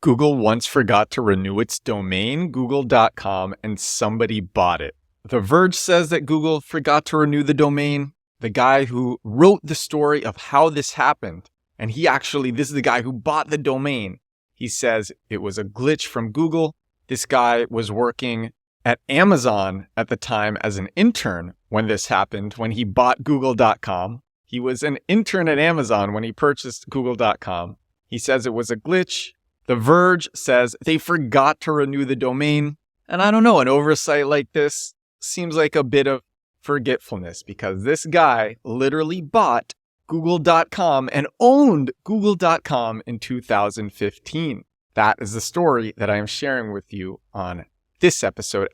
Google once forgot to renew its domain, google.com, and somebody bought it. The Verge says that Google forgot to renew the domain. The guy who wrote the story of how this happened, and this is the guy who bought the domain. He says it was a glitch from Google. This guy was working at Amazon at the time as an intern when this happened, when he bought google.com. He was an intern at Amazon when he purchased google.com. He says it was a glitch. The Verge says they forgot to renew the domain. And I don't know, an oversight like this seems like a bit of forgetfulness because this guy literally bought google.com and owned google.com in 2015. That is the story that I am sharing with you on this episode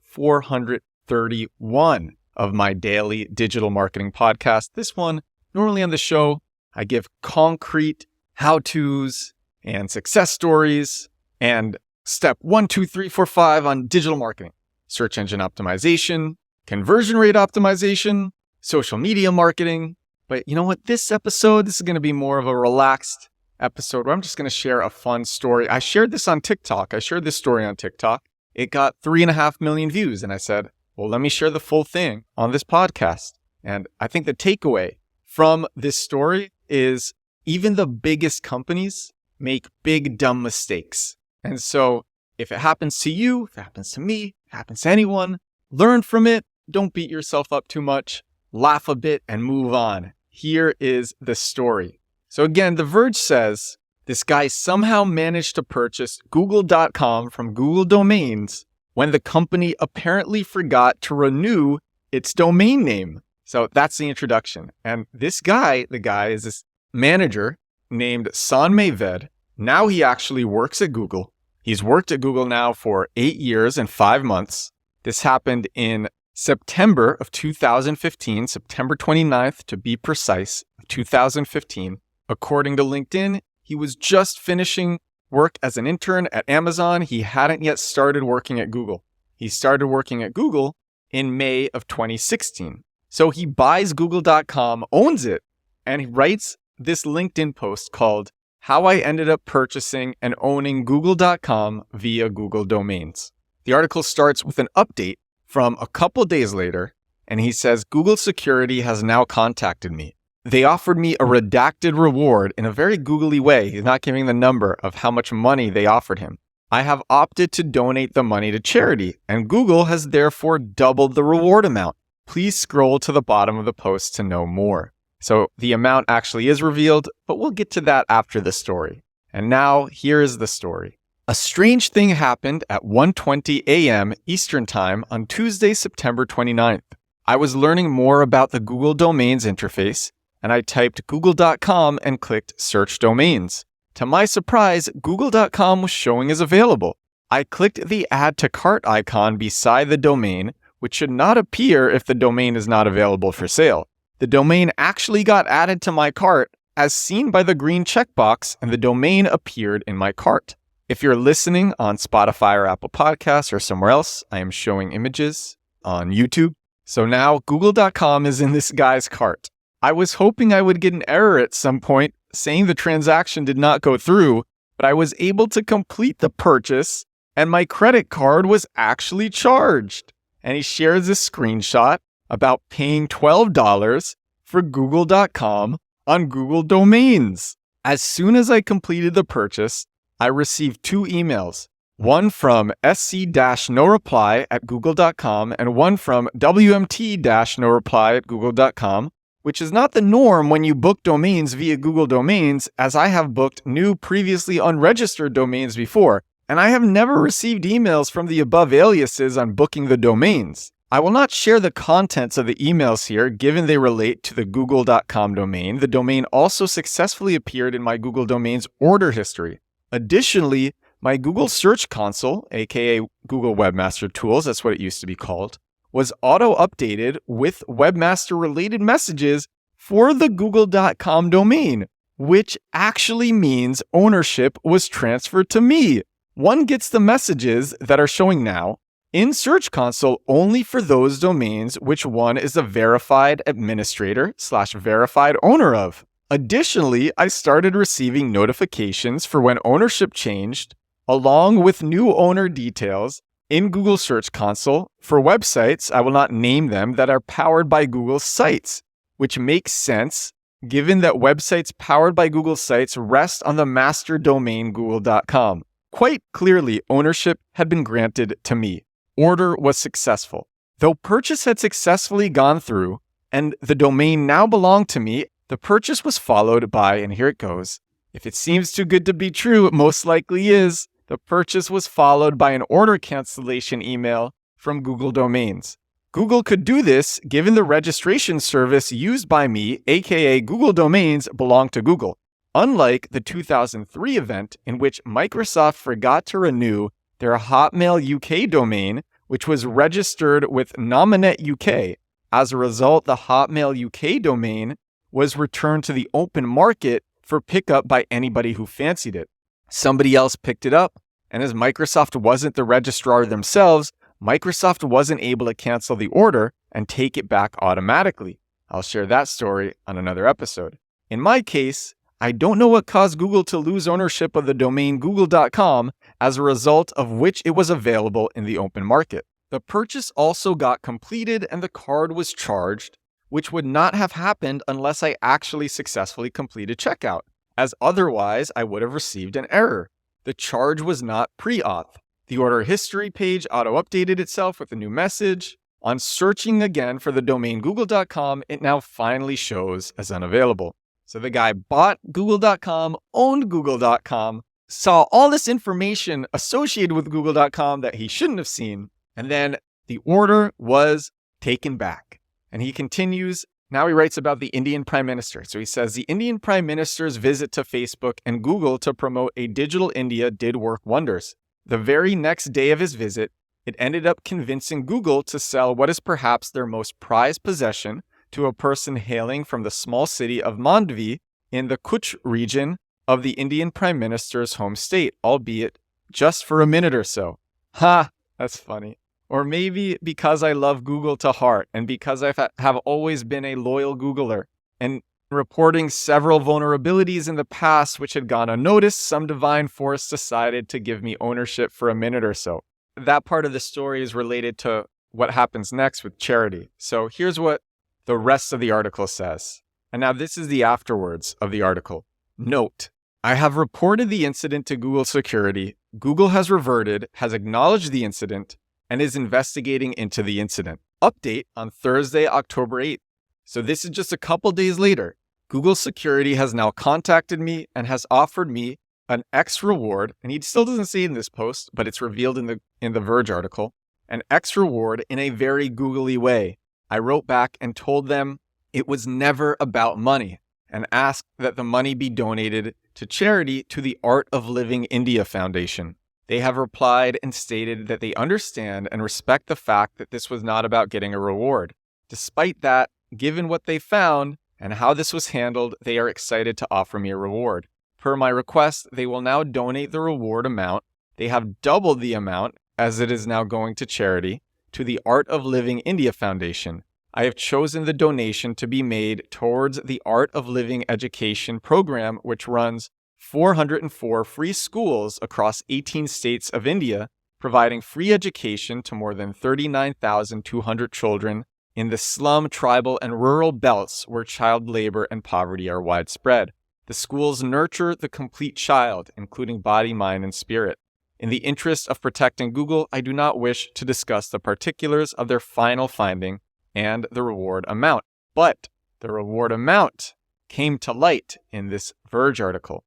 431 of my daily digital marketing podcast. This one, normally on the show, I give concrete how-tos and success stories and step 1, 2, 3, 4, 5 on digital marketing, search engine optimization, conversion rate optimization, social media marketing. But you know what? This episode, this is going to be more of a relaxed episode where I'm just going to share a fun story. I shared this on TikTok. I shared this story on TikTok. It got 3.5 million views. And I said, well, let me share the full thing on this podcast. And I think the takeaway from this story is even the biggest companies make big, dumb mistakes. And so if it happens to you, if it happens to me, if it happens to anyone, learn from it. Don't beat yourself up too much. Laugh a bit and move on. Here is the story. So again, The Verge says this guy somehow managed to purchase google.com from Google Domains when the company apparently forgot to renew its domain name. So that's the introduction. And this guy, the guy is this manager named Sanmay Ved. Now he actually works at Google. He's worked at Google now for 8 years and 5 months. This happened in September of 2015, September 29th to be precise, 2015. According to LinkedIn, he was just finishing work as an intern at Amazon. He hadn't yet started working at Google. He started working at Google in May of 2016. So he buys google.com, owns it, and he writes this LinkedIn post called How I Ended Up Purchasing and Owning Google.com Via Google Domains. The article starts with an update from a couple days later, and he says, Google Security has now contacted me. They offered me a redacted reward in a very googly way. He's not giving the number of how much money they offered him. I have opted to donate the money to charity, and Google has therefore doubled the reward amount. Please scroll to the bottom of the post to know more. So the amount actually is revealed, but we'll get to that after the story. And now here is the story. A strange thing happened at 1:20 a.m. Eastern Time on Tuesday, September 29th. I was learning more about the Google Domains interface, and I typed google.com and clicked search domains. To my surprise, google.com was showing as available. I clicked the add to cart icon beside the domain, which should not appear if the domain is not available for sale. The domain actually got added to my cart as seen by the green checkbox, and the domain appeared in my cart. If you're listening on Spotify or Apple Podcasts or somewhere else, I am showing images on YouTube. So now google.com is in this guy's cart. I was hoping I would get an error at some point saying the transaction did not go through, but I was able to complete the purchase and my credit card was actually charged. And he shares this screenshot about paying $12 for google.com on Google Domains. As soon as I completed the purchase, I received 2 emails, one from sc-no-reply@google.com and one from wmt-no-reply@google.com, which is not the norm when you book domains via Google Domains, as I have booked new previously unregistered domains before, and I have never received emails from the above aliases on booking the domains. I will not share the contents of the emails here, given they relate to the google.com domain. The domain also successfully appeared in my Google Domains order history. Additionally, my Google Search Console, aka Google Webmaster Tools, that's what it used to be called, was auto-updated with webmaster-related messages for the google.com domain, which actually means ownership was transferred to me. One gets the messages that are showing now in Search Console only for those domains which one is a verified administrator / verified owner of. Additionally, I started receiving notifications for when ownership changed, along with new owner details in Google Search Console for websites, I will not name them, that are powered by Google Sites, which makes sense given that websites powered by Google Sites rest on the master domain google.com. Quite clearly, ownership had been granted to me. Order was successful. Though purchase had successfully gone through and the domain now belonged to me, the purchase was followed by, and here it goes, if it seems too good to be true, it most likely is, the purchase was followed by an order cancellation email from Google Domains. Google could do this given the registration service used by me, aka Google Domains, belonged to Google. Unlike the 2003 event in which Microsoft forgot to renew their Hotmail UK domain, which was registered with Nominet UK. As a result, the Hotmail UK domain was returned to the open market for pickup by anybody who fancied it. Somebody else picked it up, and as Microsoft wasn't the registrar themselves, Microsoft wasn't able to cancel the order and take it back automatically. I'll share that story on another episode. In my case, I don't know what caused Google to lose ownership of the domain google.com, as a result of which it was available in the open market. The purchase also got completed and the card was charged, which would not have happened unless I actually successfully completed checkout, as otherwise I would have received an error. The charge was not pre-auth. The order history page auto-updated itself with a new message. On searching again for the domain google.com, it now finally shows as unavailable. So the guy bought google.com, owned google.com, saw all this information associated with google.com that he shouldn't have seen, and then the order was taken back. And he continues, now he writes about the Indian Prime Minister. So he says, the Indian Prime Minister's visit to Facebook and Google to promote a digital India did work wonders. The very next day of his visit, it ended up convincing Google to sell what is perhaps their most prized possession to a person hailing from the small city of Mandvi in the Kutch region of the Indian Prime Minister's home state, albeit just for a minute or so. Ha, that's funny. Or maybe because I love Google to heart and because I have always been a loyal Googler and reporting several vulnerabilities in the past which had gone unnoticed, some divine force decided to give me ownership for a minute or so. That part of the story is related to what happens next with charity. So here's what the rest of the article says. And now this is the afterwards of the article. Note, I have reported the incident to Google Security. Google has reverted, has acknowledged the incident, and is investigating into the incident. Update on Thursday, October 8th. So this is just a couple days later. Google Security has now contacted me and has offered me an X reward, and he still doesn't say it in this post, but it's revealed in the Verge article, an X reward in a very googly way. I wrote back and told them it was never about money and asked that the money be donated to charity to the Art of Living India Foundation. They have replied and stated that they understand and respect the fact that this was not about getting a reward. Despite that, given what they found and how this was handled, they are excited to offer me a reward. Per my request, they will now donate the reward amount. They have doubled the amount, as it is now going to charity, to the Art of Living India Foundation. I have chosen the donation to be made towards the Art of Living education program, which runs 404 free schools across 18 states of India, providing free education to more than 39,200 children in the slum, tribal, and rural belts where child labor and poverty are widespread. The schools nurture the complete child, including body, mind, and spirit. In the interest of protecting Google, I do not wish to discuss the particulars of their final finding and the reward amount. But the reward amount came to light in this Verge article.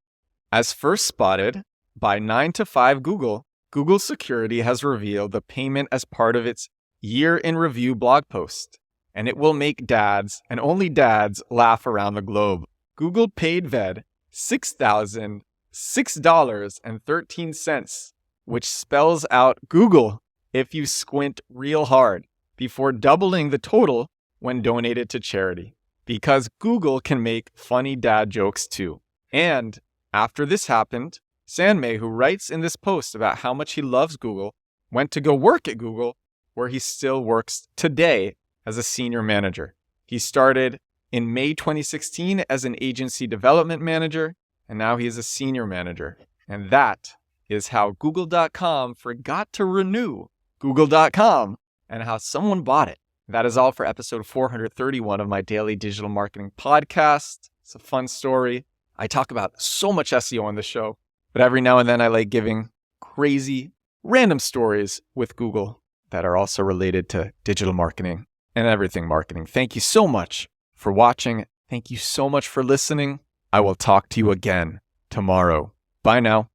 As first spotted by 9to5 Google, Google Security has revealed the payment as part of its Year in Review blog post, and it will make dads, and only dads, laugh around the globe. Google paid Ved $6,006.13, which spells out Google if you squint real hard, before doubling the total when donated to charity. Because Google can make funny dad jokes too. And after this happened, Sanmay, who writes in this post about how much he loves Google, went to go work at Google, where he still works today as a senior manager. He started in May 2016 as an agency development manager, and now he is a senior manager. And that is how Google.com forgot to renew Google.com and how someone bought it. That is all for episode 431 of my daily digital marketing podcast. It's a fun story. I talk about so much SEO on the show, but every now and then I like giving crazy, random stories with Google that are also related to digital marketing and everything marketing. Thank you so much for watching. Thank you so much for listening. I will talk to you again tomorrow. Bye now.